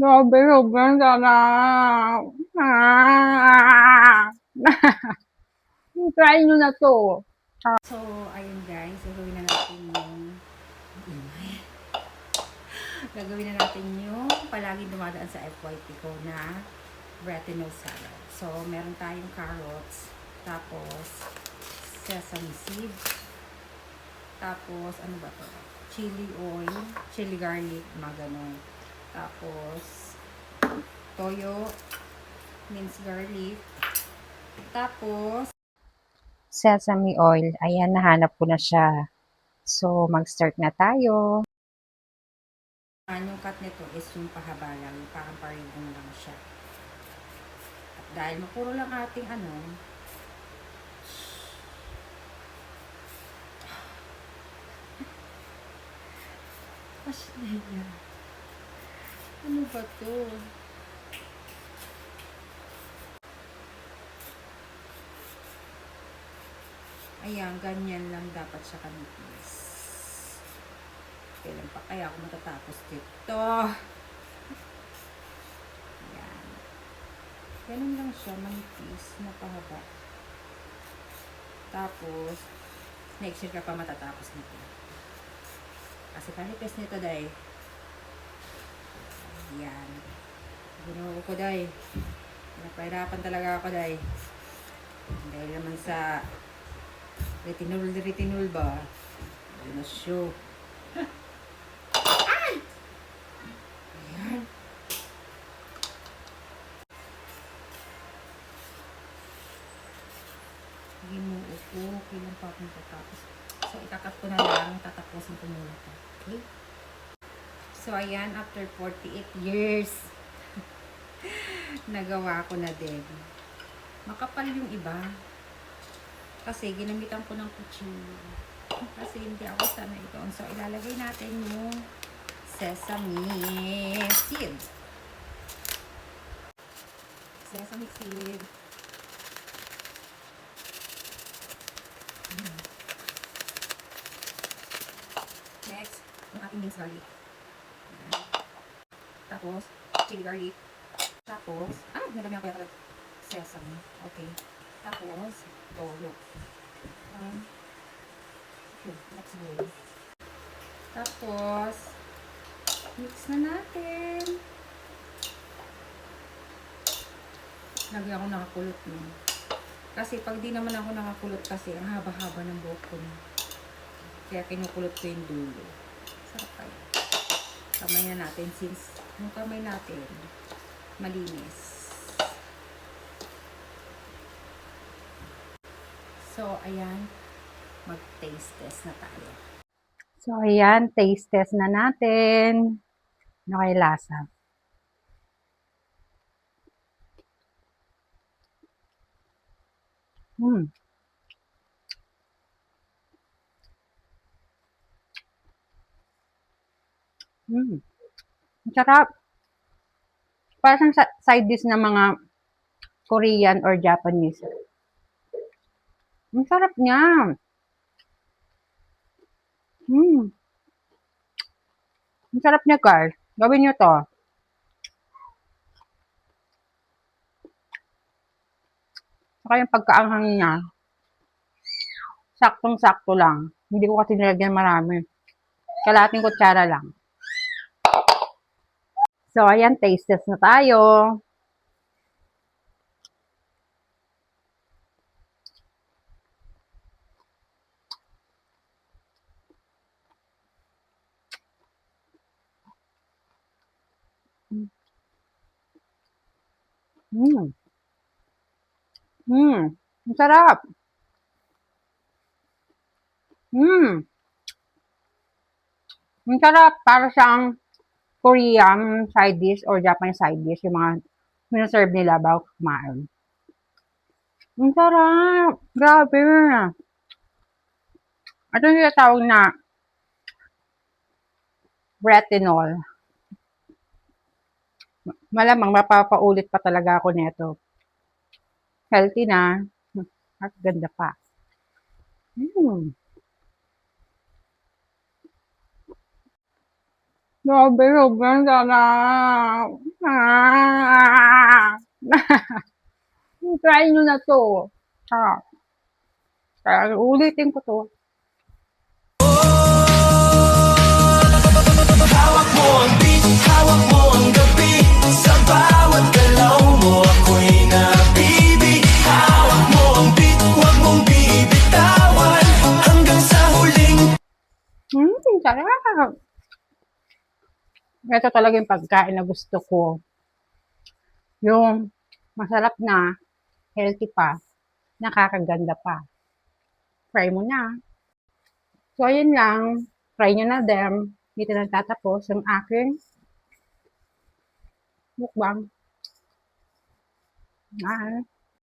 Grabe, sobrang sarap. Ah! Try nyo na to. So, ayun guys, gagawin na natin yung gagawin na natin yung palaging dumadaan sa FYP ko na retinol salad. So, meron tayong carrots, tapos sesame seeds, tapos ano ba to? Chili oil, chili garlic, mga ganun. Tapos toyo, minced garlic, tapos Sesame oil. Ayan, nahanap ko na siya. So, mag-start na tayo. yung cut nito is yung pahaba lang, parang paribong lang siya. At dahil mapuro lang ating gosh, nahiya. Ano ba to? Ayan, ganyan lang dapat siya kanipis. Kailan pa kaya ako matatapos dito? Ayan. Ganun lang siya, manipis, na pahaba. Tapos, next year ka pa matatapos nito. Kasi kanipis nito, day. Ayan. Ginawa ko, day. Napahirapan talaga ako, day. Dahil naman sa retinol ba? Ayun na show. Ayan. Ginuo ko. Kailan pa akong tatapos. So, ikakat ko na lang. Tatapusin ko muna ito. Okay? So, ayan. After 48 years, nagawa ko na din. Makapal yung iba. Kasi, ginamitan ko ng kutsyo. Kasi, hindi ako sana ito. So, ilalagay natin yung sesame seed. Sesame seed. Next, yung ating minced garlic. Tapos, chili garlic. Tapos, nadami ako yata sesame. Okay. Tapos, toyo. Okay, let's go. Tapos, mix na natin. Lagi ako nakakulot nun. Kasi pag di naman ako nakakulot kasi, ang haba-haba ng buhok ko na. Kaya kinukulot ko yung dulo. Sarap kayo. Kamay na natin since yung kamay natin malinis. So, ayan. Mag-taste test na tayo. So, ayan, taste test na natin. Ano kay lasa? Hmm. Hmm. Ang sarap. Parang side dish ng mga Korean or Japanese. Ang sarap niya. Hmm. Ang sarap niya, guys. Gawin niyo to. Saka yung pagkaanghang niya, saktong-sakto lang. Hindi ko kasi nilagyan marami. Kalahating kutsara lang. So, ayan, taste test na tayo. Hmm. Hmm. Ang sarap. Hmm. Ang sarap. Para siyang Korean side dish or Japanese side dish. Yung mga sinaserve nila bago kumain. Ang sarap. Grabe. Ito yung tinatawag na retinol. Malamang mapapaulit pa talaga ako nito. Healthy na. At ganda pa. Hmm. Grabe, sobrang sarap. Ah! Try nyo na to. Ah, kaya ulitin ko to. Hawak mo ang beat, hawak mo ang gabi. Sa bawat galaw mo ako'y nabibig. Hawak mo ang beat, huwag mong bibitawan. Hanggang sa huling Sarap. Ito talaga yung pagkain na gusto ko. Yung masarap na, healthy pa, nakakaganda pa. Try mo na. So, ayun lang. Try nyo na din. Dito na tatapos ang aking mukbang.